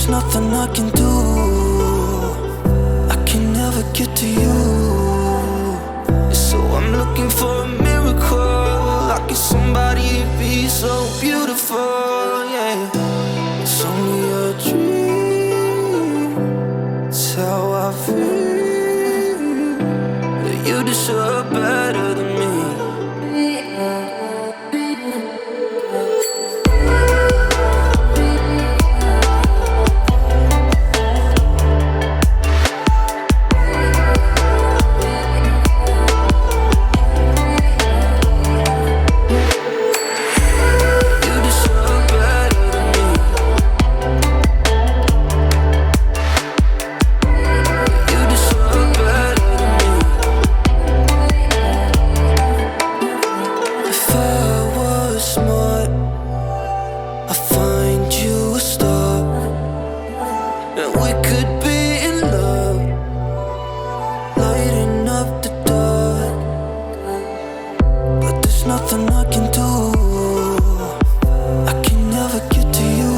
there's nothing I can do. I can never get to you. So I'm looking for a miracle. Like it's somebody to be so beautiful, yeah. It's only a dream, it's how I feel. That you deserve better than me. We could be in love, lighting up the dark. But there's nothing I can do. I can never get to you.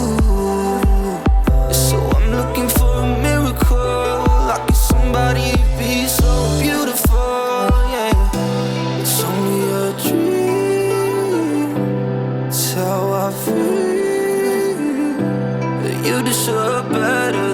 So I'm looking for a miracle. Like it's somebody to be so beautiful, yeah. It's only a dream, it's how I feel. That you deserve better.